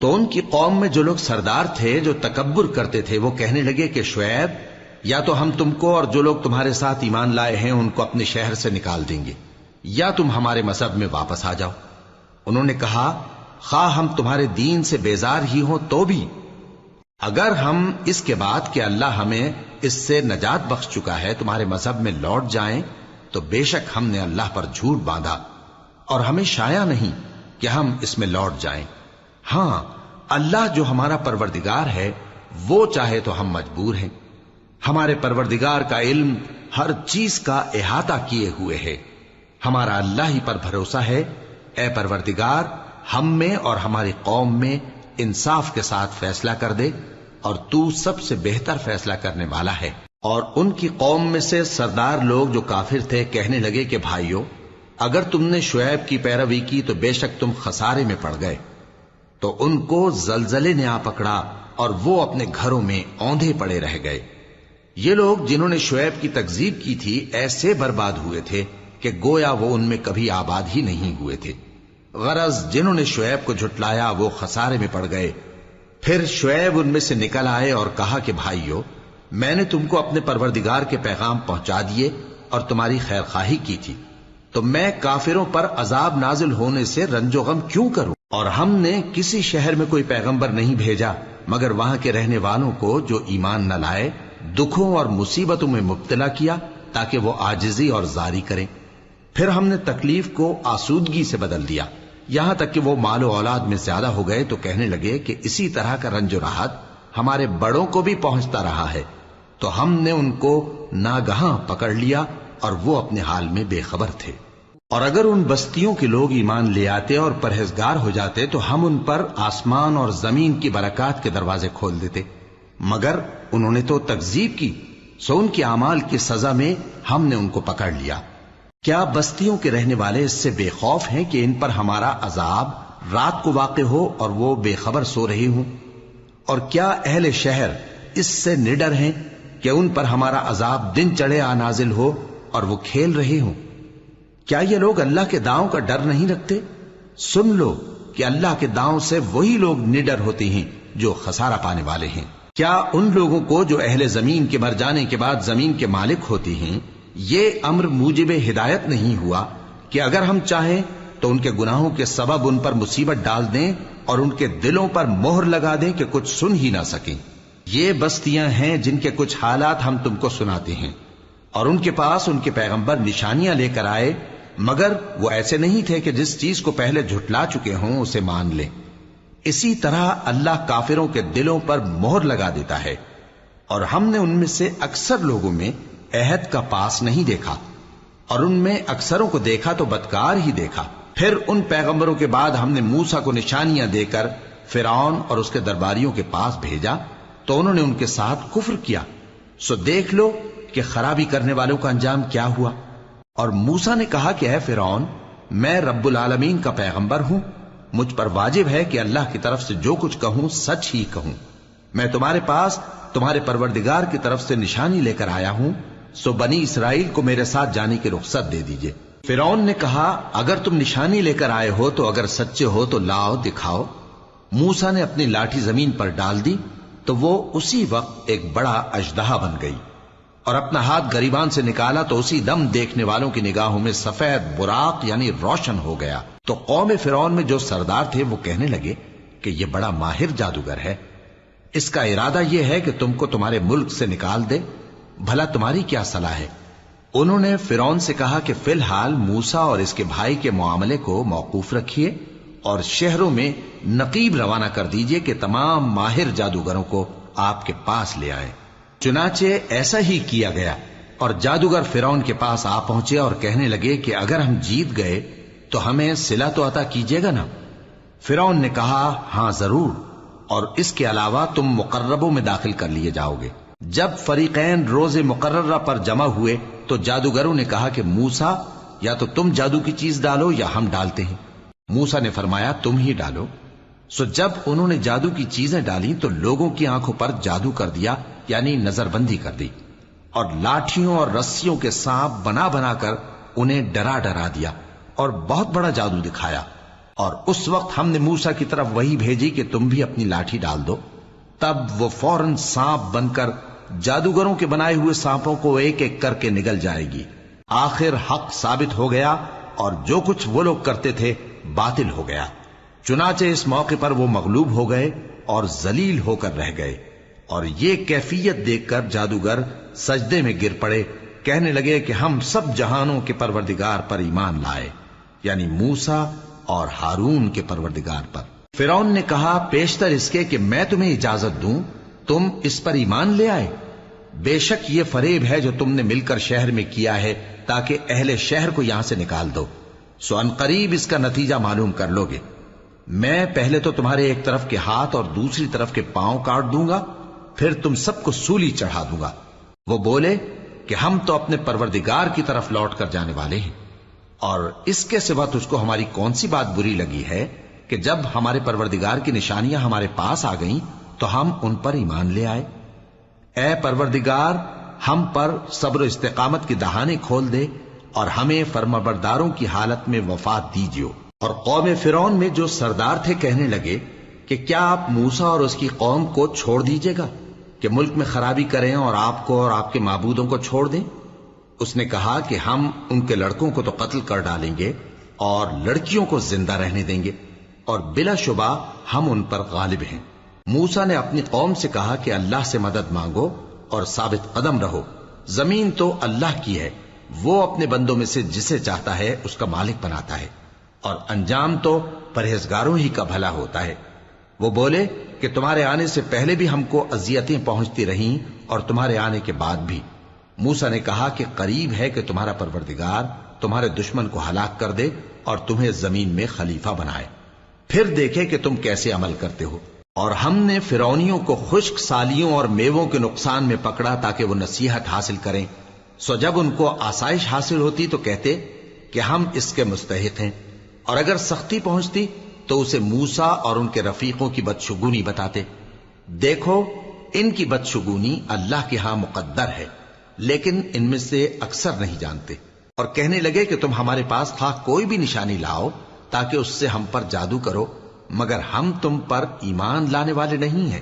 تو ان کی قوم میں جو لوگ سردار تھے جو تکبر کرتے تھے وہ کہنے لگے کہ شعیب، یا تو ہم تم کو اور جو لوگ تمہارے ساتھ ایمان لائے ہیں ان کو اپنے شہر سے نکال دیں گے، یا تم ہمارے مذہب میں واپس آ جاؤ۔ انہوں نے کہا خواہ ہم تمہارے دین سے بیزار ہی ہوں تو بھی اگر ہم اس کے بعد کہ اللہ ہمیں اس سے نجات بخش چکا ہے تمہارے مذہب میں لوٹ جائیں تو بے شک ہم نے اللہ پر جھوٹ باندھا اور ہمیں شایع نہیں کہ ہم اس میں لوٹ جائیں۔ ہاں، اللہ جو ہمارا پروردگار ہے وہ چاہے تو ہم مجبور ہیں۔ ہمارے پروردگار کا علم ہر چیز کا احاطہ کیے ہوئے ہے۔ ہمارا اللہ ہی پر بھروسہ ہے۔ اے پروردگار، ہم میں اور ہماری قوم میں انصاف کے ساتھ فیصلہ کر دے اور تو سب سے بہتر فیصلہ کرنے والا ہے۔ اور ان کی قوم میں سے سردار لوگ جو کافر تھے کہنے لگے کہ بھائیو، اگر تم نے شعیب کی پیروی کی تو بے شک تم خسارے میں پڑ گئے۔ تو ان کو زلزلے نے آ پکڑا اور وہ اپنے گھروں میں اوندھے پڑے رہ گئے۔ یہ لوگ جنہوں نے شعیب کی تکذیب کی تھی ایسے برباد ہوئے تھے کہ گویا وہ ان میں کبھی آباد ہی نہیں ہوئے تھے۔ غرض جنہوں نے شعیب کو جھٹلایا وہ خسارے میں پڑ گئے۔ پھر شعیب ان میں سے نکل آئے اور کہا کہ بھائیو، میں نے تم کو اپنے پروردگار کے پیغام پہنچا دیے اور تمہاری خیر خواہی کی تھی، تو میں کافروں پر عذاب نازل ہونے سے رنج و غم کیوں کروں؟ اور ہم نے کسی شہر میں کوئی پیغمبر نہیں بھیجا مگر وہاں کے رہنے والوں کو جو ایمان نہ لائے دکھوں اور مصیبتوں میں مبتلا کیا تاکہ وہ عاجزی اور زاری کریں۔ پھر ہم نے تکلیف کو آسودگی سے بدل دیا، یہاں تک کہ وہ مال و اولاد میں زیادہ ہو گئے تو کہنے لگے کہ اسی طرح کا رنج و راحت ہمارے بڑوں کو بھی پہنچتا رہا ہے۔ تو ہم نے ان کو ناگہاں پکڑ لیا اور وہ اپنے حال میں بے خبر تھے۔ اور اگر ان بستیوں کے لوگ ایمان لے آتے اور پرہیزگار ہو جاتے تو ہم ان پر آسمان اور زمین کی برکات کے دروازے کھول دیتے، مگر انہوں نے تو تکذیب کی، سو ان کے اعمال کی سزا میں ہم نے ان کو پکڑ لیا۔ کیا بستیوں کے رہنے والے اس سے بے خوف ہیں کہ ان پر ہمارا عذاب رات کو واقع ہو اور وہ بے خبر سو رہے ہوں؟ اور کیا اہل شہر اس سے نڈر ہیں کہ ان پر ہمارا عذاب دن چڑھے آ نازل ہو اور وہ کھیل رہے ہوں؟ کیا یہ لوگ اللہ کے داؤں کا ڈر نہیں رکھتے؟ سن لو کہ اللہ کے داؤں سے وہی لوگ نڈر ہوتے ہیں جو خسارہ پانے والے ہیں۔ کیا ان لوگوں کو جو اہل زمین کے مر جانے کے بعد زمین کے مالک ہوتے ہیں یہ امر موجب ہدایت نہیں ہوا کہ اگر ہم چاہیں تو ان کے گناہوں کے سبب ان پر مصیبت ڈال دیں اور ان کے دلوں پر مہر لگا دیں کہ کچھ سن ہی نہ سکیں؟ یہ بستیاں ہیں جن کے کچھ حالات ہم تم کو سناتے ہیں، اور ان کے پاس ان کے پیغمبر نشانیاں لے کر آئے مگر وہ ایسے نہیں تھے کہ جس چیز کو پہلے جھٹلا چکے ہوں اسے مان لیں۔ اسی طرح اللہ کافروں کے دلوں پر مہر لگا دیتا ہے، اور ہم نے ان میں سے اکثر لوگوں میں عہد کا پاس نہیں دیکھا، اور ان میں اکثروں کو دیکھا تو بدکار ہی دیکھا۔ پھر ان پیغمبروں کے بعد ہم نے موسیٰ کو نشانیاں دے کر فرعون اور اس کے درباریوں کے پاس بھیجا تو انہوں نے ان کے ساتھ کفر کیا، سو دیکھ لو کہ خرابی کرنے والوں کا انجام کیا ہوا۔ اور موسیٰ نے کہا کہ اے فرعون، میں رب العالمین کا پیغمبر ہوں، مجھ پر واجب ہے کہ اللہ کی طرف سے جو کچھ کہوں سچ ہی کہوں۔ میں تمہارے پاس تمہارے پروردگار کی طرف سے نشانی لے کر آیا ہوں، سو بنی اسرائیل کو میرے ساتھ جانے کی رخصت دے دیجئے۔ فرعون نے کہا اگر تم نشانی لے کر آئے ہو تو اگر سچے ہو تو لاؤ دکھاؤ۔ موسیٰ نے اپنی لاٹھی زمین پر ڈال دی تو وہ اسی وقت ایک بڑا اژدہا بن گئی، اور اپنا ہاتھ گریبان سے نکالا تو اسی دم دیکھنے والوں کی نگاہوں میں سفید براق یعنی روشن ہو گیا۔ تو قوم فرعون میں جو سردار تھے وہ کہنے لگے کہ یہ بڑا ماہر جادوگر ہے، اس کا ارادہ یہ ہے کہ تم کو تمہارے ملک سے نکال دے، بھلا تمہاری کیا صلاح ہے؟ انہوں نے فرعون سے کہا کہ فی الحال موسیٰ اور اس کے بھائی کے معاملے کو موقوف رکھیے اور شہروں میں نقیب روانہ کر دیجئے کہ تمام ماہر جادوگروں کو آپ کے پاس لے آئیں۔ چنانچہ ایسا ہی کیا گیا، اور جادوگر فرعون کے پاس آ پہنچے اور کہنے لگے کہ اگر ہم جیت گئے تو ہمیں صلہ تو عطا کیجیے گا نا؟ فرعون نے کہا ہاں ضرور، اور اس کے علاوہ تم مقربوں میں داخل کر لیے جاؤ گے۔ جب فریقین روز مقررہ پر جمع ہوئے تو جادوگروں نے کہا کہ موسیٰ یا تو تم جادو کی چیز ڈالو یا ہم ڈالتے ہیں۔ موسیٰ نے فرمایا تم ہی ڈالو۔ سو جب انہوں نے جادو کی چیزیں ڈالی تو لوگوں کی آنکھوں پر جادو کر دیا، یعنی نظر بندی کر دی، اور لاٹھیوں اور رسیوں کے سانپ بنا بنا کر انہیں ڈرا ڈرا دیا اور بہت بڑا جادو دکھایا۔ اور اس وقت ہم نے موسیٰ کی طرف وہی بھیجی کہ تم بھی اپنی لاٹھی ڈال دو، تب وہ فوراً سانپ بن کر جادوگروں کے بنائے ہوئے سانپوں کو ایک ایک کر کے نگل جائے گی۔ آخر حق ثابت ہو گیا اور جو کچھ وہ لوگ کرتے تھے باطل ہو گیا۔ چنانچہ اس موقع پر وہ مغلوب ہو گئے اور ذلیل ہو کر رہ گئے، اور یہ کیفیت دیکھ کر جادوگر سجدے میں گر پڑے، کہنے لگے کہ ہم سب جہانوں کے پروردگار پر ایمان لائے، یعنی موسیٰ اور ہارون کے پروردگار پر۔ فرعون نے کہا پیشتر اس کے کہ میں تمہیں اجازت دوں تم اس پر ایمان لے آئے، بے شک یہ فریب ہے جو تم نے مل کر شہر میں کیا ہے تاکہ اہل شہر کو یہاں سے نکال دو، سو ان قریب اس کا نتیجہ معلوم کر لو گے۔ میں پہلے تو تمہارے ایک طرف کے ہاتھ اور دوسری طرف کے پاؤں کاٹ دوں گا، پھر تم سب کو سولی چڑھا دوں گا۔ وہ بولے کہ ہم تو اپنے پروردگار کی طرف لوٹ کر جانے والے ہیں، اور اس کے سوا تجھ کو ہماری کون سی بات بری لگی ہے کہ جب ہمارے پروردگار کی نشانیاں ہمارے پاس آ گئیں تو ہم ان پر ایمان لے آئے؟ اے پروردگار، ہم پر صبر و استقامت کی دہانے کھول دے اور ہمیں فرمانبرداروں کی حالت میں وفات دیجیو۔ اور قوم فرعون میں جو سردار تھے کہنے لگے کہ کیا آپ موسیٰ اور اس کی قوم کو چھوڑ دیجیے گا کہ ملک میں خرابی کریں اور آپ کو اور آپ کے معبودوں کو چھوڑ دیں؟ اس نے کہا کہ ہم ان کے لڑکوں کو تو قتل کر ڈالیں گے اور لڑکیوں کو زندہ رہنے دیں گے، اور بلا شبہ ہم ان پر غالب ہیں۔ موسیٰ نے اپنی قوم سے کہا کہ اللہ سے مدد مانگو اور ثابت قدم رہو، زمین تو اللہ کی ہے، وہ اپنے بندوں میں سے جسے چاہتا ہے اس کا مالک بناتا ہے، اور انجام تو پرہیزگاروں ہی کا بھلا ہوتا ہے۔ وہ بولے کہ تمہارے آنے سے پہلے بھی ہم کو اذیتیں پہنچتی رہیں اور تمہارے آنے کے بعد بھی۔ موسیٰ نے کہا کہ قریب ہے کہ تمہارا پروردگار تمہارے دشمن کو ہلاک کر دے اور تمہیں زمین میں خلیفہ بنائے، پھر دیکھے کہ تم کیسے عمل کرتے ہو۔ اور ہم نے فرعونیوں کو خشک سالیوں اور میووں کے نقصان میں پکڑا تاکہ وہ نصیحت حاصل کریں، سو جب ان کو آسائش حاصل ہوتی تو کہتے کہ ہم اس کے مستحق ہیں، اور اگر سختی پہنچتی تو اسے موسیٰ اور ان کے رفیقوں کی بدشگونی بتاتے۔ دیکھو ان کی بدشگونی اللہ کے ہاں مقدر ہے، لیکن ان میں سے اکثر نہیں جانتے۔ اور کہنے لگے کہ تم ہمارے پاس خواہ کوئی بھی نشانی لاؤ تاکہ اس سے ہم پر جادو کرو، مگر ہم تم پر ایمان لانے والے نہیں ہیں۔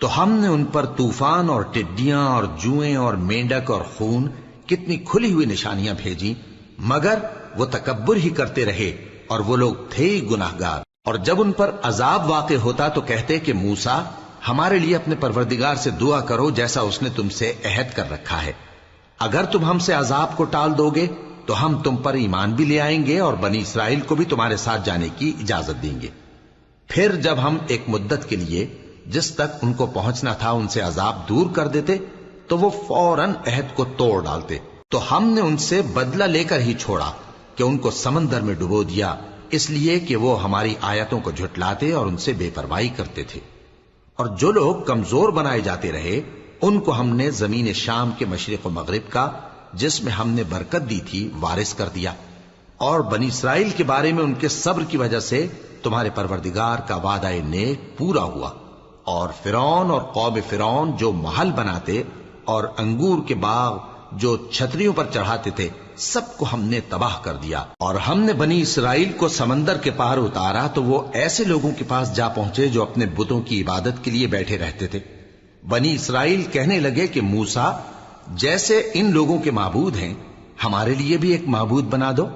تو ہم نے ان پر طوفان اور ٹڈیاں اور جوئیں اور مینڈک اور خون کتنی کھلی ہوئی نشانیاں بھیجی، مگر وہ تکبر ہی کرتے رہے اور وہ لوگ تھے ہی گناہگار۔ اور جب ان پر عذاب واقع ہوتا تو کہتے کہ موسیٰ ہمارے لیے اپنے پروردگار سے دعا کرو جیسا اس نے تم سے عہد کر رکھا ہے، اگر تم ہم سے عذاب کو ٹال دو گے تو ہم تم پر ایمان بھی لے آئیں گے اور بنی اسرائیل کو بھی تمہارے ساتھ جانے کی اجازت دیں گے۔ پھر جب ہم ایک مدت کے لیے جس تک ان کو پہنچنا تھا ان سے عذاب دور کر دیتے تو وہ فوراً عہد کو توڑ ڈالتے، تو ہم نے ان سے بدلہ لے کر ہی چھوڑا کہ ان کو سمندر میں ڈبو دیا، اس لیے کہ وہ ہماری آیتوں کو جھٹلاتے اور ان سے بے پرواہی کرتے تھے۔ اور جو لوگ کمزور بنائے جاتے رہے ان کو ہم نے زمین شام کے مشرق و مغرب کا جس میں ہم نے برکت دی تھی وارث کر دیا، اور بنی اسرائیل کے بارے میں ان کے صبر کی وجہ سے تمہارے پروردگار کا وعدہ نیک پورا ہوا۔ اور فرعون اور قوم فرعون جو محل بناتے اور انگور کے باغ جو چھتریوں پر چڑھاتے تھے سب کو ہم نے تباہ کر دیا۔ اور ہم نے بنی اسرائیل کو سمندر کے پار اتارا تو وہ ایسے لوگوں کے پاس جا پہنچے جو اپنے بتوں کی عبادت کے لیے بیٹھے رہتے تھے۔ بنی اسرائیل کہنے لگے کہ موسیٰ جیسے ان لوگوں کے معبود ہیں ہمارے لیے بھی ایک معبود بنا دو۔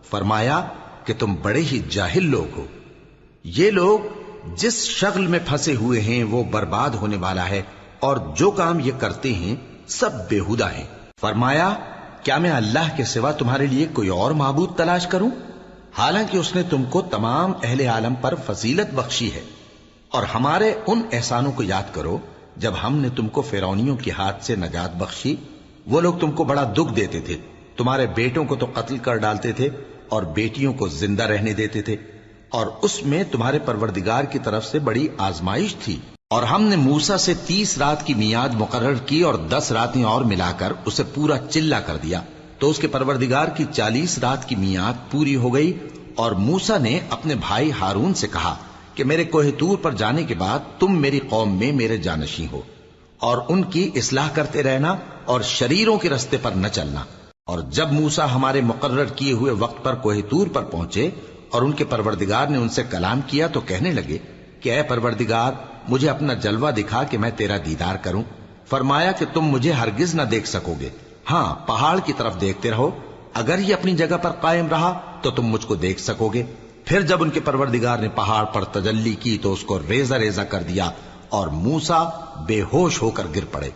فرمایا کہ تم بڑے ہی جاہل لوگ ہو، یہ لوگ جس شغل میں پھنسے ہوئے ہیں وہ برباد ہونے والا ہے، اور جو کام یہ کرتے ہیں سب بےہودہ ہیں۔ فرمایا کیا میں اللہ کے سوا تمہارے لیے کوئی اور معبود تلاش کروں، حالانکہ اس نے تم کو تمام اہل عالم پر فضیلت بخشی ہے۔ اور ہمارے ان احسانوں کو یاد کرو جب ہم نے تم کو فرعونیوں کے ہاتھ سے نجات بخشی، وہ لوگ تم کو بڑا دکھ دیتے تھے، تمہارے بیٹوں کو تو قتل کر ڈالتے تھے اور بیٹیوں کو زندہ رہنے دیتے تھے، اور اس میں تمہارے پروردگار کی طرف سے بڑی آزمائش تھی۔ اور ہم نے موسیٰ سے 30 رات کی میعاد مقرر کی اور 10 راتیں اور ملا کر اسے پورا چلا کر دیا، تو اس کے پروردگار کی 40 رات کی میعاد پوری ہو گئی۔ اور موسیٰ نے اپنے بھائی ہارون سے کہا کہ میرے کوہ طور پر جانے کے بعد تم میری قوم میں میرے جانشین ہو، اور ان کی اصلاح کرتے رہنا اور شریروں کے رستے پر نہ چلنا۔ اور جب موسیٰ ہمارے مقرر کیے ہوئے وقت پر کوہ طور پر پہنچے اور ان کے پروردگار نے ان سے کلام کیا تو کہنے لگے کہ اے پروردگار مجھے اپنا جلوہ دکھا کہ میں تیرا دیدار کروں۔ فرمایا کہ تم مجھے ہرگز نہ دیکھ سکو گے، ہاں پہاڑ کی طرف دیکھتے رہو، اگر یہ اپنی جگہ پر قائم رہا تو تم مجھ کو دیکھ سکو گے۔ پھر جب ان کے پروردگار نے پہاڑ پر تجلی کی تو اس کو ریزہ ریزہ کر دیا اور موسیٰ بے ہوش ہو کر گر پڑے۔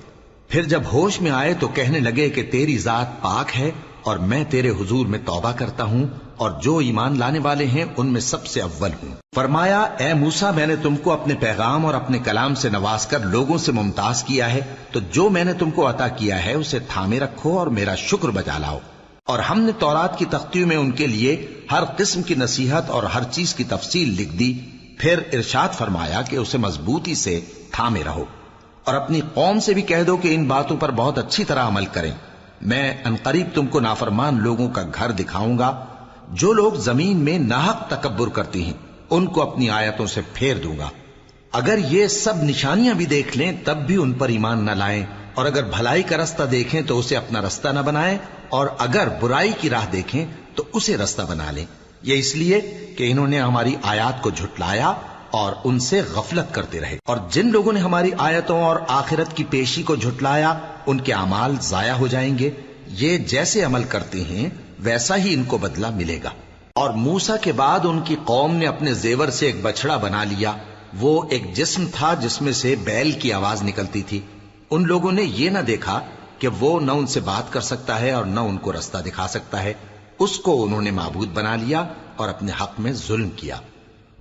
پھر جب ہوش میں آئے تو کہنے لگے کہ تیری ذات پاک ہے اور میں تیرے حضور میں توبہ کرتا ہوں اور جو ایمان لانے والے ہیں ان میں سب سے اول ہوں۔ فرمایا اے موسیٰ میں نے تم کو اپنے پیغام اور اپنے کلام سے نواز کر لوگوں سے ممتاز کیا ہے، تو جو میں نے تم کو عطا کیا ہے اسے تھامے رکھو اور میرا شکر بجا لاؤ۔ اور ہم نے تورات کی تختیوں میں ان کے لیے ہر قسم کی نصیحت اور ہر چیز کی تفصیل لکھ دی۔ پھر ارشاد فرمایا کہ اسے مضبوطی سے تھامے رہو اور اپنی قوم سے بھی کہہ دو کہ ان باتوں پر بہت اچھی طرح عمل کریں۔ میں انقریب تم کو نافرمان لوگوں کا گھر دکھاؤں گا، جو لوگ زمین میں ناحق تکبر کرتی ہیں ان کو اپنی آیتوں سے پھیر دوں گا۔ اگر یہ سب نشانیاں بھی دیکھ لیں تب بھی ان پر ایمان نہ لائیں، اور اگر بھلائی کا رستہ دیکھیں تو اسے اپنا رستہ نہ بنائیں، اور اگر برائی کی راہ دیکھیں تو اسے رستہ بنا لیں۔ یہ اس لیے کہ انہوں نے ہماری آیات کو جھٹلایا اور ان سے غفلت کرتے رہے، اور جن لوگوں نے ہماری آیتوں اور آخرت کی پیشی کو جھٹلایا ان کے اعمال ضائع ہو جائیں گے۔ یہ جیسے عمل کرتے ہیں ویسا ہی ان کو بدلہ ملے گا۔ اور موسیٰ کے بعد ان کی قوم نے اپنے زیور سے ایک بچڑا بنا لیا، وہ ایک جسم تھا جس میں سے بیل کی آواز نکلتی تھی۔ ان لوگوں نے یہ نہ دیکھا کہ وہ نہ ان سے بات کر سکتا ہے اور نہ ان کو رستہ دکھا سکتا ہے، اس کو انہوں نے معبود بنا لیا اور اپنے حق میں ظلم کیا۔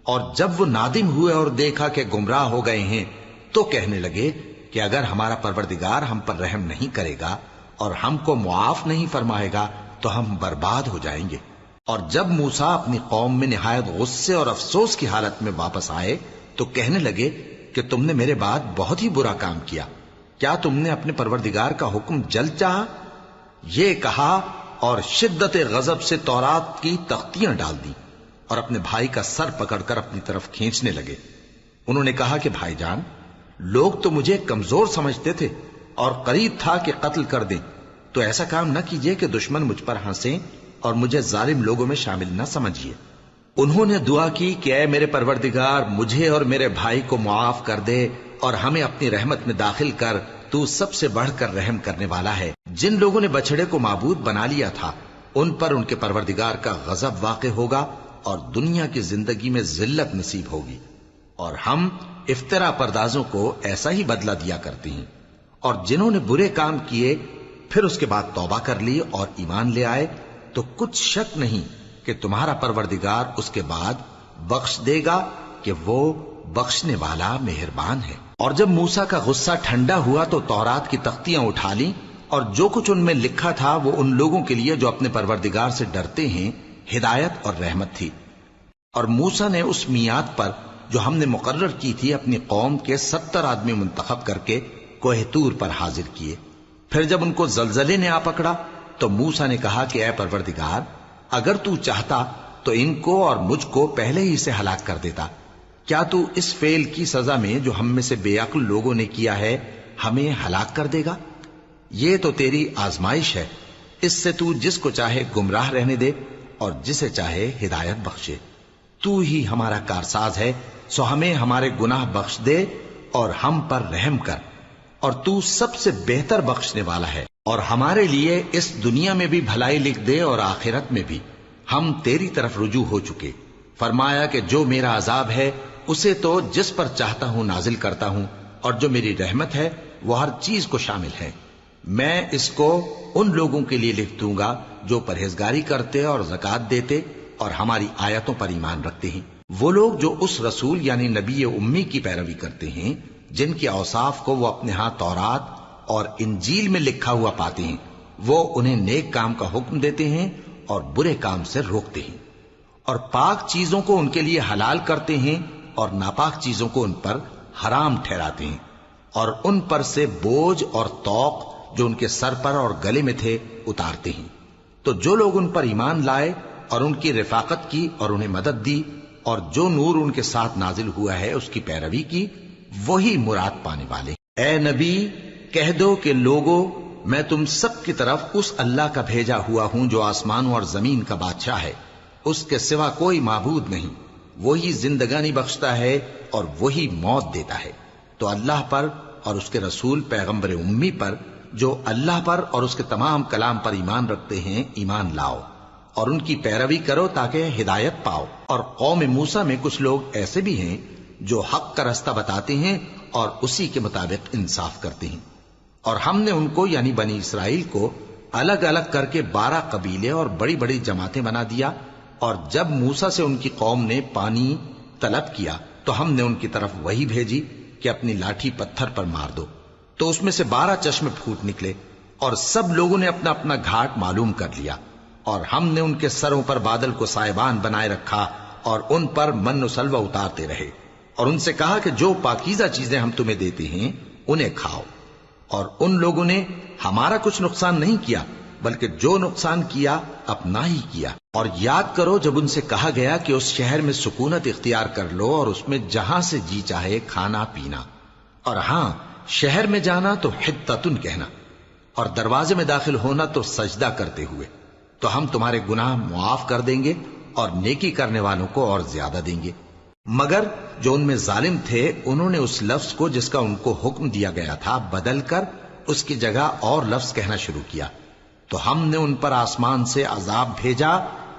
اور جب وہ نادم ہوئے اور دیکھا کہ گمراہ ہو گئے ہیں تو کہنے لگے کہ اگر ہمارا پروردگار ہم پر رحم نہیں کرے گا اور ہم کو معاف نہیں فرمائے گا تو ہم برباد ہو جائیں گے۔ اور جب موسیٰ اپنی قوم میں نہایت غصے اور افسوس کی حالت میں واپس آئے تو کہنے لگے کہ تم نے میرے بعد بہت ہی برا کام کیا، کیا تم نے اپنے پروردگار کا حکم جلد چاہا؟ یہ کہا اور شدت غضب سے تورات کی تختیاں ڈال دی اور اپنے بھائی کا سر پکڑ کر اپنی طرف کھینچنے لگے۔ انہوں نے کہا کہ بھائی جان، لوگ تو مجھے کمزور سمجھتے تھے اور قریب تھا کہ قتل کر دیں، تو ایسا کام نہ کیجیے کہ دشمن مجھ پر ہنسیں اور مجھے ظالم لوگوں میں شامل نہ سمجھیے۔ انہوں نے دعا کی کہ اے میرے پروردگار مجھے اور میرے بھائی کو معاف کر دے اور ہمیں اپنی رحمت میں داخل کر، تو سب سے بڑھ کر رحم کرنے والا ہے۔ جن لوگوں نے بچڑے کو معبود بنا لیا تھا ان پر ان کے پروردگار کا غضب واقع ہوگا اور دنیا کی زندگی میں ذلت نصیب ہوگی، اور ہم افترا پردازوں کو ایسا ہی بدلہ دیا کرتے ہیں۔ اور جنہوں نے برے کام کیے پھر اس کے بعد توبہ کر لی اور ایمان لے آئے تو کچھ شک نہیں کہ تمہارا پروردگار اس کے بعد بخش دے گا کہ وہ بخشنے والا مہربان ہے۔ اور جب موسیٰ کا غصہ ٹھنڈا ہوا تو تورات کی تختیاں اٹھا لیں، اور جو کچھ ان میں لکھا تھا وہ ان لوگوں کے لیے جو اپنے پروردگار سے ڈرتے ہیں ہدایت اور رحمت تھی۔ اور موسیٰ نے اس میعاد پر جو ہم نے مقرر کی تھی اپنی قوم کے 70 آدمی منتخب کر کے کوہ طور پر حاضر کیے۔ پھر جب ان کو زلزلے نے آ پکڑا تو موسیٰ نے کہا کہ اے پروردگار اگر تو چاہتا تو ان کو اور مجھ کو پہلے ہی سے ہلاک کر دیتا، کیا تو اس فعل کی سزا میں جو ہم میں سے بے عقل لوگوں نے کیا ہے ہمیں ہلاک کر دے گا؟ یہ تو تیری آزمائش ہے، اس سے تو جس کو چاہے گمراہ رہنے دے اور جسے چاہے ہدایت بخشے۔ تو ہی ہمارا کارساز ہے، سو ہمیں ہمارے گناہ بخش دے اور ہم پر رحم کر، اور تو سب سے بہتر بخشنے والا ہے، اور ہمارے لیے اس دنیا میں بھی بھلائی لکھ دے اور آخرت میں بھی۔ ہم تیری طرف رجوع ہو چکے۔ فرمایا کہ جو میرا عذاب ہے اسے تو جس پر چاہتا ہوں نازل کرتا ہوں، اور جو میری رحمت ہے وہ ہر چیز کو شامل ہے۔ میں اس کو ان لوگوں کے لیے لکھ دوں گا جو پرہیزگاری کرتے اور زکوٰۃ دیتے اور ہماری آیتوں پر ایمان رکھتے ہیں، وہ لوگ جو اس رسول یعنی نبی امی کی پیروی کرتے ہیں جن کے اوصاف کو وہ اپنے ہاں تورات اور انجیل میں لکھا ہوا پاتے ہیں، وہ انہیں نیک کام کا حکم دیتے ہیں اور برے کام سے روکتے ہیں، اور پاک چیزوں کو ان کے لیے حلال کرتے ہیں اور ناپاک چیزوں کو ان پر حرام ٹھہراتے ہیں، اور ان پر سے بوجھ اور طوق جو ان کے سر پر اور گلے میں تھے اتارتے ہیں۔ تو جو لوگ ان پر ایمان لائے اور ان کی رفاقت کی اور انہیں مدد دی اور جو نور ان کے ساتھ نازل ہوا ہے اس کی پیروی کی، وہی مراد پانے والے۔ اے نبی کہہ دو کہ لوگو میں تم سب کی طرف اس اللہ کا بھیجا ہوا ہوں جو آسمانوں اور زمین کا بادشاہ ہے، اس کے سوا کوئی معبود نہیں، وہی زندگانی بخشتا ہے اور وہی موت دیتا ہے۔ تو اللہ پر اور اس کے رسول پیغمبر امی پر جو اللہ پر اور اس کے تمام کلام پر ایمان رکھتے ہیں ایمان لاؤ اور ان کی پیروی کرو تاکہ ہدایت پاؤ۔ اور قوم موسیٰ میں کچھ لوگ ایسے بھی ہیں جو حق کا راستہ بتاتے ہیں اور اسی کے مطابق انصاف کرتے ہیں۔ اور ہم نے ان کو یعنی بنی اسرائیل کو الگ الگ کر کے 12 قبیلے اور بڑی بڑی جماعتیں بنا دیا، اور جب موسیٰ سے ان کی قوم نے پانی طلب کیا تو ہم نے ان کی طرف وہی بھیجی کہ اپنی لاٹھی پتھر پر مار دو، تو اس میں سے 12 چشمے پھوٹ نکلے، اور سب لوگوں نے اپنا اپنا گھاٹ معلوم کر لیا، اور ہم نے ان کے سروں پر بادل کو سائبان بنائے رکھا اور ان پر من و سلوہ اتارتے رہے، اور ان سے کہا کہ جو پاکیزہ چیزیں ہم تمہیں دیتے ہیں انہیں کھاؤ۔ اور ان لوگوں نے ہمارا کچھ نقصان نہیں کیا بلکہ جو نقصان کیا اپنا ہی کیا۔ اور یاد کرو جب ان سے کہا گیا کہ اس شہر میں سکونت اختیار کر لو اور اس میں جہاں سے جی چاہے کھانا پینا، اور ہاں شہر میں جانا تو حطتن کہنا، اور دروازے میں داخل ہونا تو سجدہ کرتے ہوئے، تو ہم تمہارے گناہ معاف کر دیں گے اور نیکی کرنے والوں کو اور زیادہ دیں گے۔ مگر جو ان میں ظالم تھے انہوں نے اس لفظ کو جس کا ان کو حکم دیا گیا تھا بدل کر اس کی جگہ اور لفظ کہنا شروع کیا، تو ہم نے ان پر آسمان سے عذاب بھیجا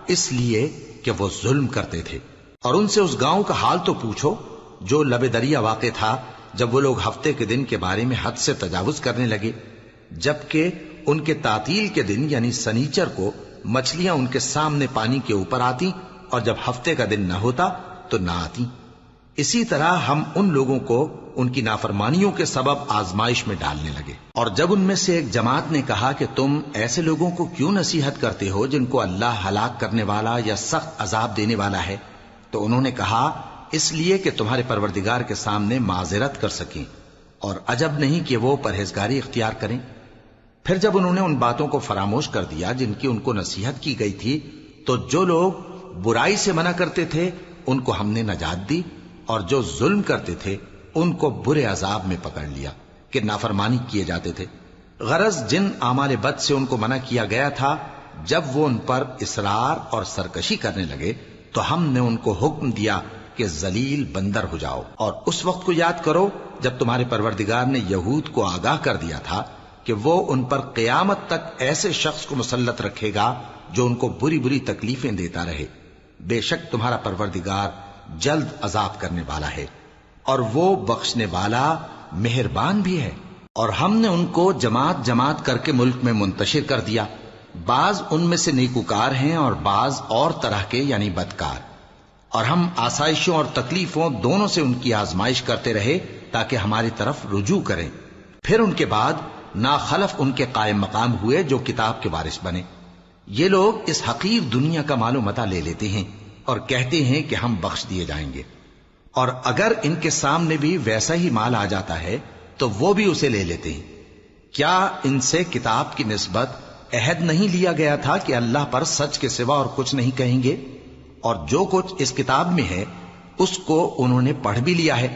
اس لیے کہ وہ ظلم کرتے تھے۔ اور ان سے اس گاؤں کا حال تو پوچھو جو لب دریا واقع تھا، جب وہ لوگ ہفتے کے دن کے بارے میں حد سے تجاوز کرنے لگے، جبکہ ان کے تعطیل کے دن یعنی سنیچر کو مچھلیاں ان کے سامنے پانی کے اوپر آتی، اور جب ہفتے کا دن نہ ہوتا تو نہ آتی۔ اسی طرح ہم ان لوگوں کو ان کی نافرمانیوں کے سبب آزمائش میں ڈالنے لگے۔ اور جب ان میں سے ایک جماعت نے کہا کہ تم ایسے لوگوں کو کیوں نصیحت کرتے ہو جن کو اللہ ہلاک کرنے والا یا سخت عذاب دینے والا ہے، تو انہوں نے کہا اس لیے کہ تمہارے پروردگار کے سامنے معذرت کر سکیں، اور عجب نہیں کہ وہ پرہیزگاری اختیار کریں۔ پھر جب انہوں نے ان باتوں کو فراموش کر دیا جن کی ان کو نصیحت کی گئی تھی، تو جو لوگ برائی سے منع کرتے تھے ان کو ہم نے نجات دی، اور جو ظلم کرتے تھے ان کو برے عذاب میں پکڑ لیا کہ نافرمانی کیے جاتے تھے۔ غرض جن اعمال بد سے ان کو منع کیا گیا تھا، جب وہ ان پر اصرار اور سرکشی کرنے لگے تو ہم نے ان کو حکم دیا کہ ذلیل بندر ہو جاؤ۔ اور اس وقت کو یاد کرو جب تمہارے پروردگار نے یہود کو آگاہ کر دیا تھا کہ وہ ان پر قیامت تک ایسے شخص کو مسلط رکھے گا جو ان کو بری بری تکلیفیں دیتا رہے۔ بے شک تمہارا پروردگار جلد عذاب کرنے والا ہے، اور وہ بخشنے والا مہربان بھی ہے۔ اور ہم نے ان کو جماعت جماعت کر کے ملک میں منتشر کر دیا، بعض ان میں سے نیکوکار ہیں اور بعض اور طرح کے یعنی بدکار، اور ہم آسائشوں اور تکلیفوں دونوں سے ان کی آزمائش کرتے رہے تاکہ ہماری طرف رجوع کریں۔ پھر ان کے بعد ناخلف ان کے قائم مقام ہوئے جو کتاب کے وارث بنے۔ یہ لوگ اس حقیر دنیا کا مال و متاع لے لیتے ہیں اور کہتے ہیں کہ ہم بخش دیے جائیں گے، اور اگر ان کے سامنے بھی ویسا ہی مال آ جاتا ہے تو وہ بھی اسے لے لیتے ہیں۔ کیا ان سے کتاب کی نسبت عہد نہیں لیا گیا تھا کہ اللہ پر سچ کے سوا اور کچھ نہیں کہیں گے؟ اور جو کچھ اس کتاب میں ہے اس کو انہوں نے پڑھ بھی لیا ہے،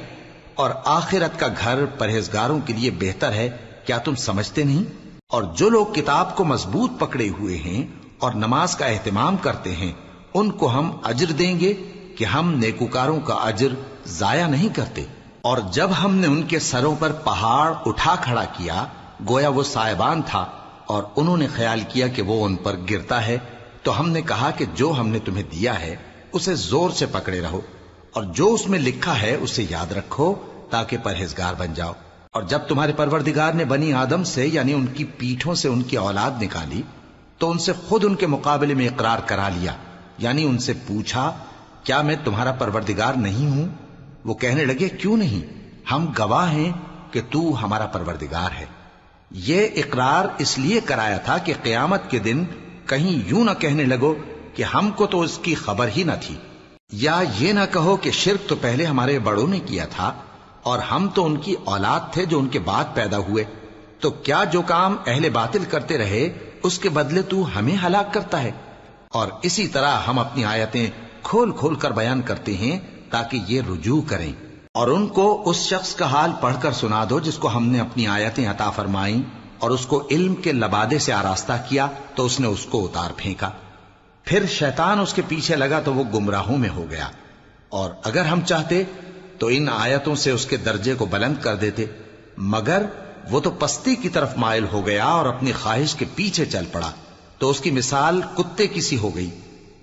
اور آخرت کا گھر پرہیزگاروں کے لیے بہتر ہے، کیا تم سمجھتے نہیں؟ اور جو لوگ کتاب کو مضبوط پکڑے ہوئے ہیں اور نماز کا اہتمام کرتے ہیں ان کو ہم اجر دیں گے کہ ہم نیکوکاروں کا اجر ضائع نہیں کرتے۔ اور جب ہم نے ان کے سروں پر پہاڑ اٹھا کھڑا کیا گویا وہ سائبان تھا، اور انہوں نے خیال کیا کہ وہ ان پر گرتا ہے، تو ہم نے کہا کہ جو ہم نے تمہیں دیا ہے اسے زور سے پکڑے رہو، اور جو اس میں لکھا ہے اسے یاد رکھو تاکہ پرہیزگار بن جاؤ۔ اور جب تمہارے پروردگار نے بنی آدم سے یعنی ان کی پیٹھوں سے ان کی اولاد نکالی تو ان سے خود ان کے مقابلے میں اقرار کرا لیا، یعنی ان سے پوچھا کیا میں تمہارا پروردگار نہیں ہوں؟ وہ کہنے لگے کیوں نہیں، ہم گواہ ہیں کہ تو ہمارا پروردگار ہے۔ یہ اقرار اس لیے کرایا تھا کہ قیامت کے دن کہیں یوں نہ کہنے لگو کہ ہم کو تو اس کی خبر ہی نہ تھی، یا یہ نہ کہو کہ شرک تو پہلے ہمارے بڑوں نے کیا تھا اور ہم تو ان کی اولاد تھے جو ان کے بعد پیدا ہوئے، تو کیا جو کام اہل باطل کرتے رہے اس کے بدلے تو ہمیں ہلاک کرتا ہے؟ اور اسی طرح ہم اپنی آیتیں کھول کھول کر بیان کرتے ہیں تاکہ یہ رجوع کریں۔ اور ان کو اس شخص کا حال پڑھ کر سنا دو جس کو ہم نے اپنی آیتیں عطا فرمائیں اور اس کو علم کے لبادے سے آراستہ کیا تو اس نے اس کو اتار پھینکا، پھر شیطان اس کے پیچھے لگا تو وہ گمراہوں میں ہو گیا، اور اگر ہم چاہتے تو ان آیتوں سے اس کے درجے کو بلند کر دیتے، مگر وہ تو پستی کی طرف مائل ہو گیا اور اپنی خواہش کے پیچھے چل پڑا، تو اس کی مثال کتے کی سی ہو گئی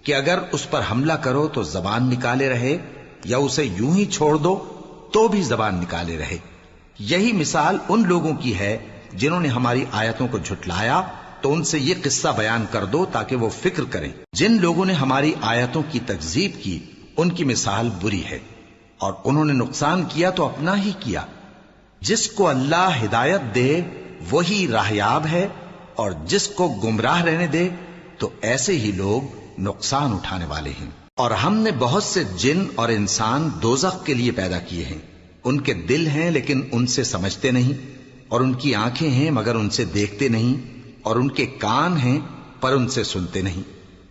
کہ اگر اس پر حملہ کرو تو زبان نکالے رہے، یا اسے یوں ہی چھوڑ دو تو بھی زبان نکالے رہے۔ یہی مثال ان لوگوں کی ہے جنہوں نے ہماری آیتوں کو جھٹلایا، تو ان سے یہ قصہ بیان کر دو تاکہ وہ فکر کریں۔ جن لوگوں نے ہماری آیتوں کی تکذیب کی ان کی مثال بری ہے، اور انہوں نے نقصان کیا تو اپنا ہی کیا۔ جس کو اللہ ہدایت دے وہی راہیاب ہے، اور جس کو گمراہ رہنے دے تو ایسے ہی لوگ نقصان اٹھانے والے ہیں۔ اور ہم نے بہت سے جن اور انسان دوزخ کے لیے پیدا کیے ہیں، ان کے دل ہیں لیکن ان سے سمجھتے نہیں، اور ان کی آنکھیں ہیں مگر ان سے دیکھتے نہیں، اور ان کے کان ہیں پر ان سے سنتے نہیں۔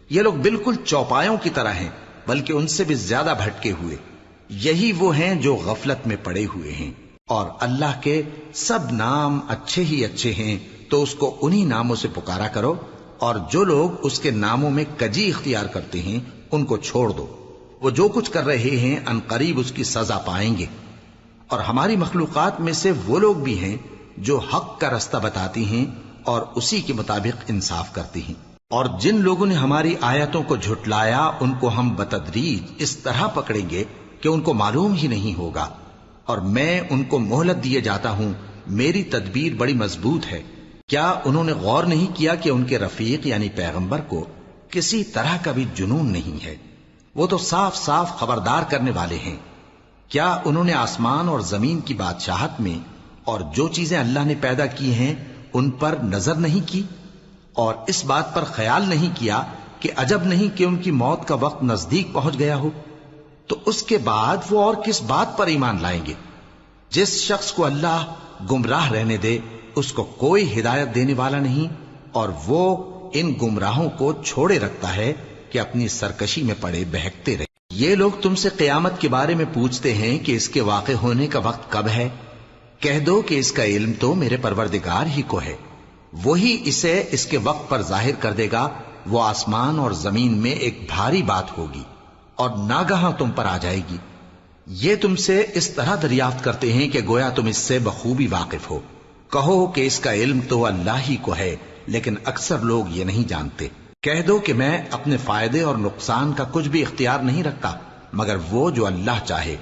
یہ لوگ بالکل چوپایوں کی طرح ہیں، بلکہ ان سے بھی زیادہ بھٹکے ہوئے۔ یہی وہ ہیں جو غفلت میں پڑے ہوئے ہیں۔ اور اللہ کے سب نام اچھے ہی اچھے ہیں، تو اس کو انہی ناموں سے پکارا کرو، اور جو لوگ اس کے ناموں میں کجی اختیار کرتے ہیں ان کو چھوڑ دو۔ وہ جو کچھ کر رہے ہیں ان قریب اس کی سزا پائیں گے۔ اور ہماری مخلوقات میں سے وہ لوگ بھی ہیں جو حق کا رستہ بتاتی ہیں اور اسی کے مطابق انصاف کرتی ہیں۔ اور جن لوگوں نے ہماری آیتوں کو جھٹلایا ان کو ہم بتدریج اس طرح پکڑیں گے کہ ان کو معلوم ہی نہیں ہوگا، اور میں ان کو مہلت دیے جاتا ہوں، میری تدبیر بڑی مضبوط ہے۔ کیا انہوں نے غور نہیں کیا کہ ان کے رفیق یعنی پیغمبر کو کسی طرح کا بھی جنون نہیں ہے؟ وہ تو صاف صاف خبردار کرنے والے ہیں۔ کیا انہوں نے آسمان اور زمین کی بادشاہت میں اور جو چیزیں اللہ نے پیدا کی ہیں ان پر نظر نہیں کی، اور اس بات پر خیال نہیں کیا کہ عجب نہیں کہ ان کی موت کا وقت نزدیک پہنچ گیا ہو؟ تو اس کے بعد وہ اور کس بات پر ایمان لائیں گے؟ جس شخص کو اللہ گمراہ رہنے دے اس کو کوئی ہدایت دینے والا نہیں، اور وہ ان گمراہوں کو چھوڑے رکھتا ہے کہ اپنی سرکشی میں پڑے بہکتے رہے۔ یہ لوگ تم سے قیامت کے بارے میں پوچھتے ہیں کہ اس کے واقع ہونے کا وقت کب ہے؟ کہہ دو کہ اس کا علم تو میرے پروردگار ہی کو ہے، وہی اسے اس کے وقت پر ظاہر کر دے گا۔ وہ آسمان اور زمین میں ایک بھاری بات ہوگی اور ناگہاں تم پر آ جائے گی۔ یہ تم سے اس طرح دریافت کرتے ہیں کہ گویا تم اس سے بخوبی واقف ہو۔ کہو کہ اس کا علم تو اللہ ہی کو ہے، لیکن اکثر لوگ یہ نہیں جانتے۔ کہہ دو کہ میں اپنے فائدے اور نقصان کا کچھ بھی اختیار نہیں رکھتا مگر وہ جو اللہ چاہے،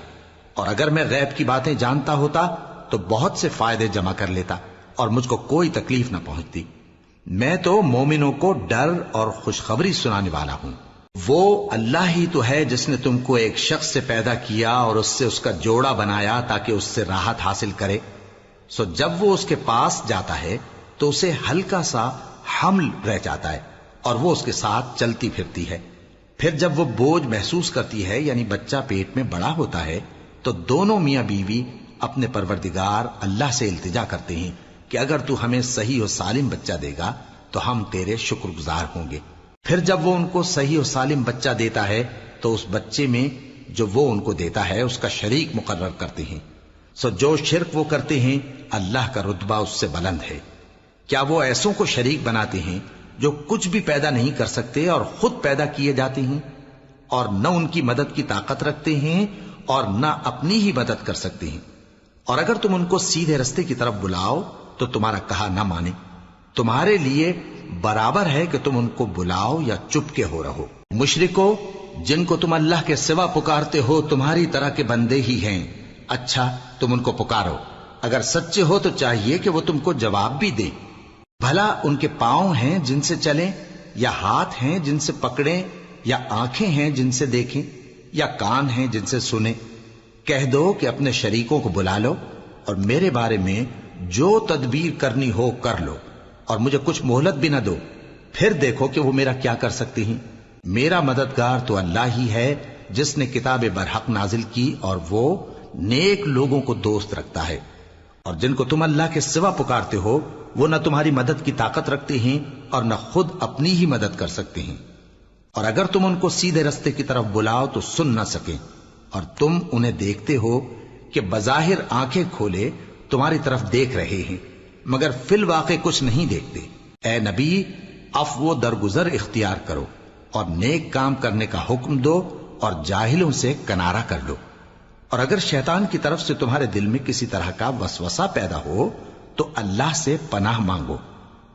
اور اگر میں غیب کی باتیں جانتا ہوتا تو بہت سے فائدے جمع کر لیتا اور مجھ کو کوئی تکلیف نہ پہنچتی۔ میں تو مومنوں کو ڈر اور خوشخبری سنانے والا ہوں۔ وہ اللہ ہی تو ہے جس نے تم کو ایک شخص سے پیدا کیا اور اس سے اس کا جوڑا بنایا تاکہ اس سے راحت حاصل کرے۔ سو جب وہ اس کے پاس جاتا ہے تو اسے ہلکا سا حمل رہ جاتا ہے اور وہ اس کے ساتھ چلتی پھرتی ہے۔ پھر جب وہ بوجھ محسوس کرتی ہے یعنی بچہ پیٹ میں بڑا ہوتا ہے تو دونوں میاں بیوی اپنے پروردگار اللہ سے التجا کرتے ہیں کہ اگر تو ہمیں صحیح و سالم بچہ دے گا تو ہم تیرے شکر گزار ہوں گے۔ پھر جب وہ ان کو صحیح و سالم بچہ دیتا ہے تو اس بچے میں جو وہ ان کو دیتا ہے اس کا شریک مقرر کرتے ہیں۔ سو جو شرک وہ کرتے ہیں اللہ کا رتبہ اس سے بلند ہے۔ کیا وہ ایسوں کو شریک بناتے ہیں جو کچھ بھی پیدا نہیں کر سکتے اور خود پیدا کیے جاتے ہیں، اور نہ ان کی مدد کی طاقت رکھتے ہیں اور نہ اپنی ہی مدد کر سکتے ہیں؟ اور اگر تم ان کو سیدھے رستے کی طرف بلاؤ تو تمہارا کہا نہ مانے، تمہارے لیے برابر ہے کہ تم ان کو بلاؤ یا چپ کے ہو رہو۔ مشرکو، جن کو تم اللہ کے سوا پکارتے ہو تمہاری طرح کے بندے ہی ہیں، اچھا تم ان کو پکارو، اگر سچے ہو تو چاہیے کہ وہ تم کو جواب بھی دیں۔ بھلا ان کے پاؤں ہیں جن سے چلیں، یا ہاتھ ہیں جن سے پکڑیں، یا آنکھیں ہیں جن سے دیکھیں، یا کان ہیں جن سے سنیں؟ کہہ دو کہ اپنے شریکوں کو بلا لو اور میرے بارے میں جو تدبیر کرنی ہو کر لو، اور مجھے کچھ مہلت بھی نہ دو، پھر دیکھو کہ وہ میرا کیا کر سکتے ہیں۔ میرا مددگار تو اللہ ہی ہے جس نے کتاب برحق نازل کی، اور وہ نیک لوگوں کو دوست رکھتا ہے۔ اور جن کو تم اللہ کے سوا پکارتے ہو وہ نہ تمہاری مدد کی طاقت رکھتے ہیں اور نہ خود اپنی ہی مدد کر سکتے ہیں، اور اگر تم ان کو سیدھے رستے کی طرف بلاؤ تو سن نہ سکیں، اور تم انہیں دیکھتے ہو کہ بظاہر آنکھیں کھولے تمہاری طرف دیکھ رہے ہیں مگر فی الواقع کچھ نہیں دیکھتے۔ اے نبی، عفو و درگزر اختیار کرو، اور نیک کام کرنے کا حکم دو اور جاہلوں سے کنارہ کر لو۔ اور اگر شیطان کی طرف سے تمہارے دل میں کسی طرح کا وسوسہ پیدا ہو تو اللہ سے پناہ مانگو،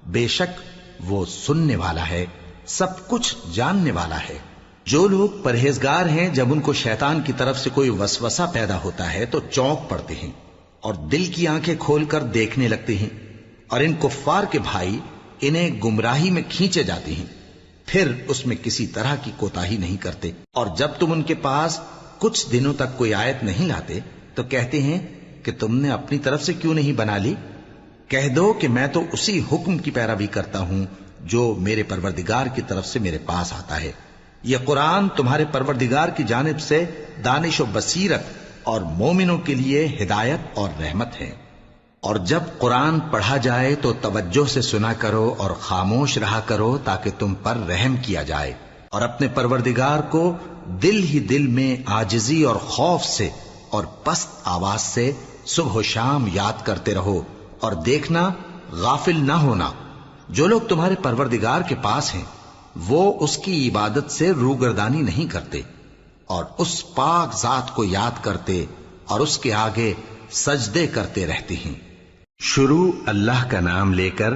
بے شک وہ سننے والا ہے، سب کچھ جاننے والا ہے۔ جو لوگ پرہیزگار ہیں جب ان کو شیطان کی طرف سے کوئی وسوسہ پیدا ہوتا ہے تو چونک پڑتے ہیں اور دل کی آنکھیں کھول کر دیکھنے لگتے ہیں، اور ان کفار کے بھائی انہیں گمراہی میں کھینچے جاتے ہیں، پھر اس میں کسی طرح کی کوتاہی نہیں کرتے۔ اور جب تم ان کے پاس کچھ دنوں تک کوئی آیت نہیں لاتے تو کہتے ہیں کہ تم نے اپنی طرف سے کیوں نہیں بنا لی؟ کہہ دو کہ میں تو اسی حکم کی پیروی کرتا ہوں جو میرے پروردگار کی طرف سے میرے پاس آتا ہے۔ یہ قرآن تمہارے پروردگار کی جانب سے دانش و بصیرت اور مومنوں کے لیے ہدایت اور رحمت ہے۔ اور جب قرآن پڑھا جائے تو توجہ سے سنا کرو اور خاموش رہا کرو تاکہ تم پر رحم کیا جائے، اور اپنے پروردگار کو دل ہی دل میں عاجزی اور خوف سے اور پست آواز سے صبح و شام یاد کرتے رہو، اور دیکھنا غافل نہ ہونا، جو لوگ تمہارے پروردگار کے پاس ہیں وہ اس کی عبادت سے روگردانی نہیں کرتے اور اس پاک ذات کو یاد کرتے اور اس کے آگے سجدے کرتے رہتے ہیں۔ شروع اللہ کا نام لے کر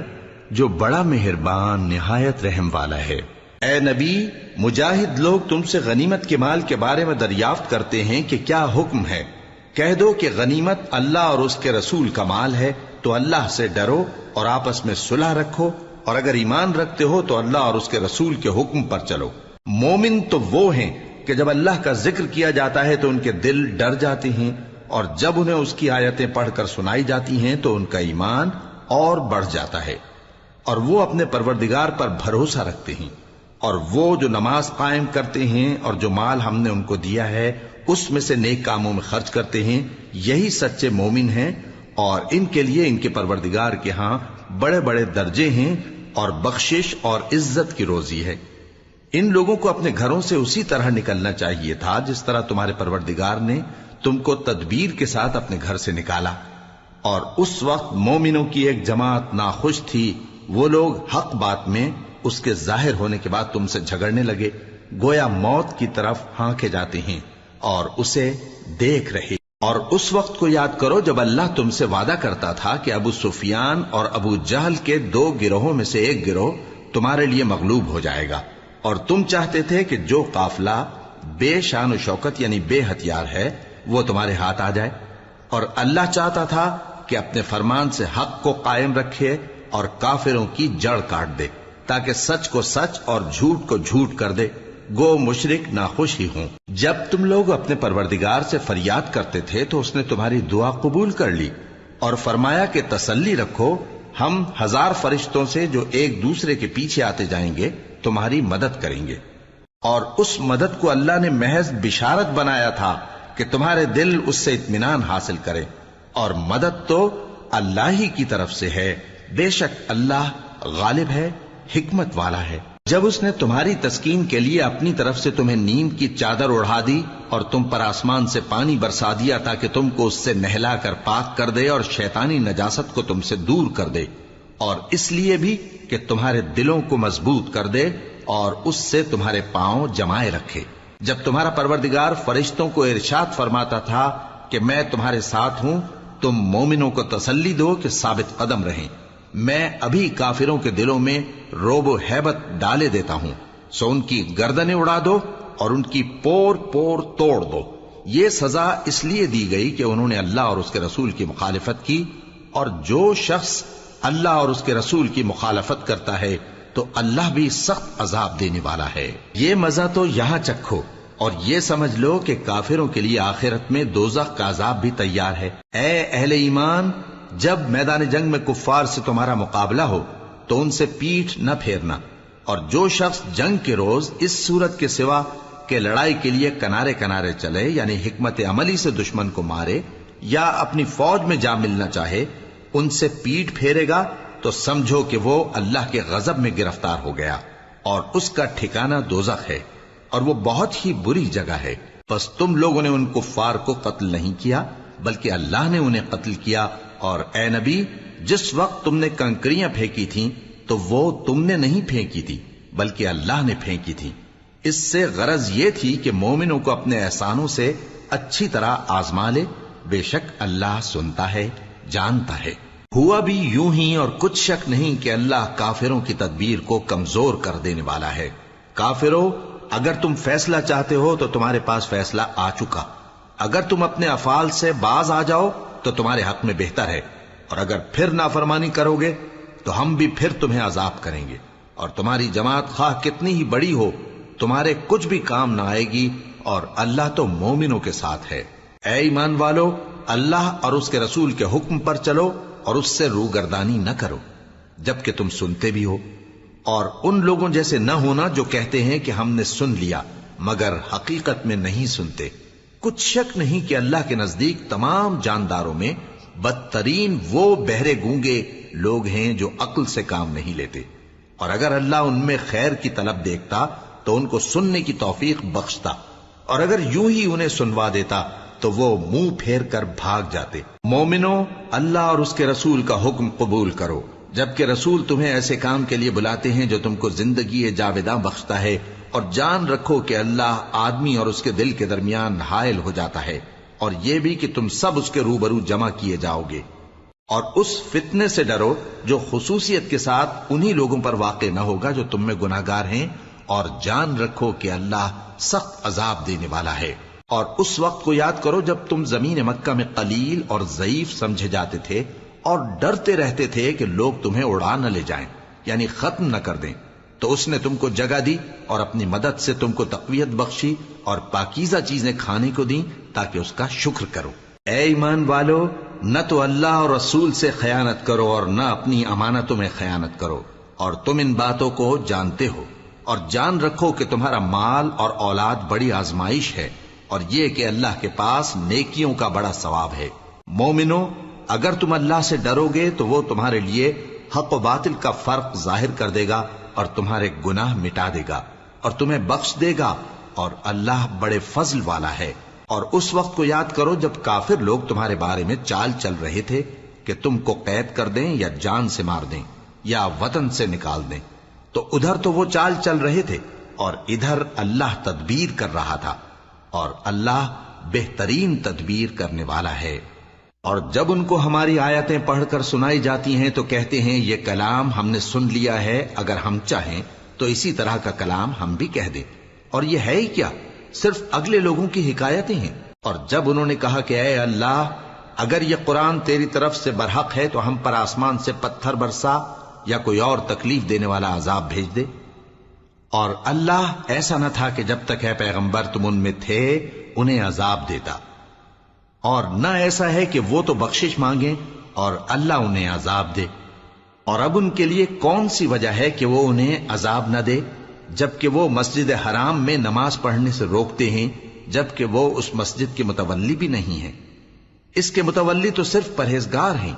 جو بڑا مہربان نہایت رحم والا ہے۔ اے نبی، مجاہد لوگ تم سے غنیمت کے مال کے بارے میں دریافت کرتے ہیں کہ کیا حکم ہے۔ کہہ دو کہ غنیمت اللہ اور اس کے رسول کا مال ہے، تو اللہ سے ڈرو اور آپس میں صلح رکھو، اور اگر ایمان رکھتے ہو تو اللہ اور اس کے رسول کے حکم پر چلو۔ مومن تو وہ ہیں کہ جب اللہ کا ذکر کیا جاتا ہے تو ان کے دل ڈر جاتے ہیں، اور جب انہیں اس کی آیتیں پڑھ کر سنائی جاتی ہیں تو ان کا ایمان اور بڑھ جاتا ہے، اور وہ اپنے پروردگار پر بھروسہ رکھتے ہیں، اور وہ جو نماز قائم کرتے ہیں اور جو مال ہم نے ان کو دیا ہے اس میں سے نیک کاموں میں خرچ کرتے ہیں، یہی سچے مومن ہیں، اور ان کے لیے ان کے پروردگار کے ہاں بڑے بڑے درجے ہیں اور بخشش اور عزت کی روزی ہے۔ ان لوگوں کو اپنے گھروں سے اسی طرح نکلنا چاہیے تھا جس طرح تمہارے پروردگار نے تم کو تدبیر کے ساتھ اپنے گھر سے نکالا، اور اس وقت مومنوں کی ایک جماعت ناخوش تھی، وہ لوگ حق بات میں اس کے ظاہر ہونے کے بعد تم سے جھگڑنے لگے، گویا موت کی طرف ہانکے جاتے ہیں اور اسے دیکھ رہے۔ اور اس وقت کو یاد کرو جب اللہ تم سے وعدہ کرتا تھا کہ ابو سفیان اور ابو جہل کے 2 گروہوں میں سے ایک گروہ تمہارے لیے مغلوب ہو جائے گا، اور تم چاہتے تھے کہ جو قافلہ بے شان و شوکت یعنی بے ہتھیار ہے وہ تمہارے ہاتھ آ جائے، اور اللہ چاہتا تھا کہ اپنے فرمان سے حق کو قائم رکھے اور کافروں کی جڑ کاٹ دے، تاکہ سچ کو سچ اور جھوٹ کو جھوٹ کر دے، گو مشرک ناخوش ہی ہوں۔ جب تم لوگ اپنے پروردگار سے فریاد کرتے تھے تو اس نے تمہاری دعا قبول کر لی اور فرمایا کہ تسلی رکھو، ہم 1000 فرشتوں سے جو ایک دوسرے کے پیچھے آتے جائیں گے تمہاری مدد کریں گے۔ اور اس مدد کو اللہ نے محض بشارت بنایا تھا کہ تمہارے دل اس سے اطمینان حاصل کرے، اور مدد تو اللہ ہی کی طرف سے ہے، بے شک اللہ غالب ہے، حکمت والا ہے۔ جب اس نے تمہاری تسکین کے لیے اپنی طرف سے تمہیں نیند کی چادر اڑھا دی اور تم پر آسمان سے پانی برسا دیا تاکہ تم کو اس سے نہلا کر پاک کر دے اور شیطانی نجاست کو تم سے دور کر دے، اور اس لیے بھی کہ تمہارے دلوں کو مضبوط کر دے اور اس سے تمہارے پاؤں جمائے رکھے، جب تمہارا پروردگار فرشتوں کو ارشاد فرماتا تھا کہ میں تمہارے ساتھ ہوں، تم مومنوں کو تسلی دو کہ ثابت قدم رہیں، میں ابھی کافروں کے دلوں میں روب و ہیبت ڈالے دیتا ہوں، سو ان کی گردنیں اڑا دو اور ان کی پور پور توڑ دو۔ یہ سزا اس لیے دی گئی کہ انہوں نے اللہ اور اس کے رسول کی مخالفت کی، اور جو شخص اللہ اور اس کے رسول کی مخالفت کرتا ہے تو اللہ بھی سخت عذاب دینے والا ہے۔ یہ مزہ تو یہاں چکھو اور یہ سمجھ لو کہ کافروں کے لیے آخرت میں دوزخ کا عذاب بھی تیار ہے۔ اے اہل ایمان، جب میدان جنگ میں کفار سے تمہارا مقابلہ ہو تو ان سے پیٹھ نہ پھیرنا، اور جو شخص جنگ کے روز اس صورت کے سوا کہ لڑائی کے لیے کنارے کنارے چلے یعنی حکمت عملی سے دشمن کو مارے یا اپنی فوج میں جا ملنا چاہے، ان سے پیٹھ پھیرے گا تو سمجھو کہ وہ اللہ کے غضب میں گرفتار ہو گیا، اور اس کا ٹھکانہ دوزخ ہے، اور وہ بہت ہی بری جگہ ہے۔ پس تم لوگوں نے ان کفار کو قتل نہیں کیا بلکہ اللہ نے انہیں قتل کیا، اور اے نبی، جس وقت تم نے کنکریاں پھینکی تھیں تو وہ تم نے نہیں پھینکی تھی بلکہ اللہ نے پھینکی تھی، اس سے غرض یہ تھی کہ مومنوں کو اپنے احسانوں سے اچھی طرح آزما لے، بے شک اللہ سنتا ہے، جانتا ہے۔ ہوا بھی یوں ہی، اور کچھ شک نہیں کہ اللہ کافروں کی تدبیر کو کمزور کر دینے والا ہے۔ کافروں، اگر تم فیصلہ چاہتے ہو تو تمہارے پاس فیصلہ آ چکا، اگر تم اپنے افعال سے باز آ جاؤ تو تمہارے حق میں بہتر ہے، اور اگر پھر نافرمانی کرو گے تو ہم بھی پھر تمہیں عذاب کریں گے، اور تمہاری جماعت خواہ کتنی ہی بڑی ہو تمہارے کچھ بھی کام نہ آئے گی، اور اللہ تو مومنوں کے ساتھ ہے۔ اے ایمان والو، اللہ اور اس کے رسول کے حکم پر چلو اور اس سے روگردانی نہ کرو جبکہ تم سنتے بھی ہو، اور ان لوگوں جیسے نہ ہونا جو کہتے ہیں کہ ہم نے سن لیا مگر حقیقت میں نہیں سنتے۔ کچھ شک نہیں کہ اللہ کے نزدیک تمام جانداروں میں بدترین وہ بہرے گونگے لوگ ہیں جو عقل سے کام نہیں لیتے، اور اگر اللہ ان میں خیر کی طلب دیکھتا تو ان کو سننے کی توفیق بخشتا، اور اگر یوں ہی انہیں سنوا دیتا تو وہ منہ پھیر کر بھاگ جاتے۔ مومنوں، اللہ اور اس کے رسول کا حکم قبول کرو، جبکہ رسول تمہیں ایسے کام کے لیے بلاتے ہیں جو تم کو زندگی جاوداں بخشتا ہے، اور جان رکھو کہ اللہ آدمی اور اس کے دل کے درمیان حائل ہو جاتا ہے، اور یہ بھی کہ تم سب اس کے روبرو جمع کیے جاؤ گے۔ اور اس فتنے سے ڈرو جو خصوصیت کے ساتھ انہی لوگوں پر واقع نہ ہوگا جو تم میں گناہگار ہیں، اور جان رکھو کہ اللہ سخت عذاب دینے والا ہے۔ اور اس وقت کو یاد کرو جب تم زمین مکہ میں قلیل اور ضعیف سمجھے جاتے تھے اور ڈرتے رہتے تھے کہ لوگ تمہیں اڑا نہ لے جائیں، یعنی ختم نہ کر دیں، تو اس نے تم کو جگہ دی اور اپنی مدد سے تم کو تقویت بخشی اور پاکیزہ چیزیں کھانے کو دیں تاکہ اس کا شکر کرو۔ اے ایمان والو، نہ تو اللہ اور رسول سے خیانت کرو اور نہ اپنی امانتوں میں خیانت کرو، اور تم ان باتوں کو جانتے ہو، اور جان رکھو کہ تمہارا مال اور اولاد بڑی آزمائش ہے، اور یہ کہ اللہ کے پاس نیکیوں کا بڑا ثواب ہے۔ مومنو، اگر تم اللہ سے ڈرو گے تو وہ تمہارے لیے حق و باطل کا فرق ظاہر کر دے گا اور تمہارے گناہ مٹا دے گا اور تمہیں بخش دے گا، اور اللہ بڑے فضل والا ہے۔ اور اس وقت کو یاد کرو جب کافر لوگ تمہارے بارے میں چال چل رہے تھے کہ تم کو قید کر دیں یا جان سے مار دیں یا وطن سے نکال دیں، تو ادھر تو وہ چال چل رہے تھے اور ادھر اللہ تدبیر کر رہا تھا، اور اللہ بہترین تدبیر کرنے والا ہے۔ اور جب ان کو ہماری آیتیں پڑھ کر سنائی جاتی ہیں تو کہتے ہیں یہ کلام ہم نے سن لیا ہے، اگر ہم چاہیں تو اسی طرح کا کلام ہم بھی کہہ دیں، اور یہ ہے ہی کیا، صرف اگلے لوگوں کی حکایتیں ہیں۔ اور جب انہوں نے کہا کہ اے اللہ، اگر یہ قرآن تیری طرف سے برحق ہے تو ہم پر آسمان سے پتھر برسا یا کوئی اور تکلیف دینے والا عذاب بھیج دے۔ اور اللہ ایسا نہ تھا کہ جب تک اے پیغمبر تم ان میں تھے انہیں عذاب دیتا، اور نہ ایسا ہے کہ وہ تو بخشش مانگیں اور اللہ انہیں عذاب دے۔ اور اب ان کے لیے کون سی وجہ ہے کہ وہ انہیں عذاب نہ دے، جبکہ وہ مسجد حرام میں نماز پڑھنے سے روکتے ہیں، جبکہ وہ اس مسجد کے متولی بھی نہیں ہیں۔ اس کے متولی تو صرف پرہیزگار ہیں،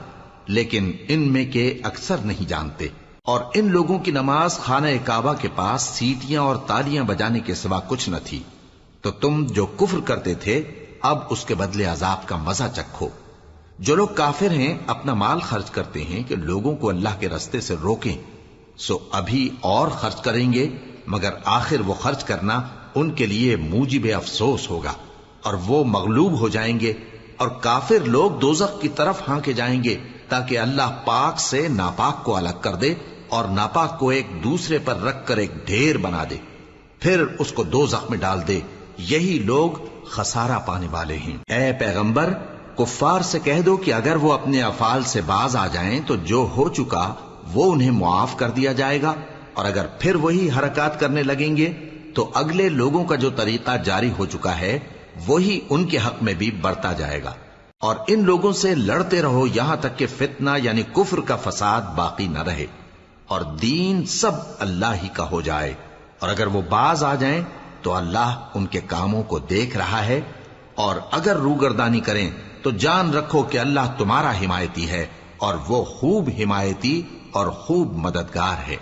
لیکن ان میں کے اکثر نہیں جانتے۔ اور ان لوگوں کی نماز خانہ کعبہ کے پاس سیٹیاں اور تالیاں بجانے کے سوا کچھ نہ تھی، تو تم جو کفر کرتے تھے اب اس کے بدلے عذاب کا مزہ چکھو۔ جو لوگ کافر ہیں اپنا مال خرچ کرتے ہیں کہ لوگوں کو اللہ کے رستے سے روکیں، سو ابھی اور خرچ کریں گے، مگر آخر وہ خرچ کرنا ان کے لیے موجب افسوس ہوگا، اور وہ مغلوب ہو جائیں گے، اور کافر لوگ دوزخ کی طرف ہانکے جائیں گے تاکہ اللہ پاک سے ناپاک کو الگ کر دے اور ناپاک کو ایک دوسرے پر رکھ کر ایک ڈھیر بنا دے، پھر اس کو دوزخ میں ڈال دے۔ یہی لوگ خسارہ پانے والے ہیں۔ اے پیغمبر، کفار سے کہہ دو کہ اگر وہ اپنے افعال سے باز آ جائیں تو جو ہو چکا وہ انہیں معاف کر دیا جائے گا، اور اگر پھر وہی حرکات کرنے لگیں گے تو اگلے لوگوں کا جو طریقہ جاری ہو چکا ہے وہی ان کے حق میں بھی برتا جائے گا۔ اور ان لوگوں سے لڑتے رہو یہاں تک کہ فتنہ یعنی کفر کا فساد باقی نہ رہے اور دین سب اللہ ہی کا ہو جائے، اور اگر وہ باز آ جائیں تو اللہ ان کے کاموں کو دیکھ رہا ہے، اور اگر روگردانی کریں تو جان رکھو کہ اللہ تمہارا حمایتی ہے، اور وہ خوب حمایتی اور خوب مددگار ہے۔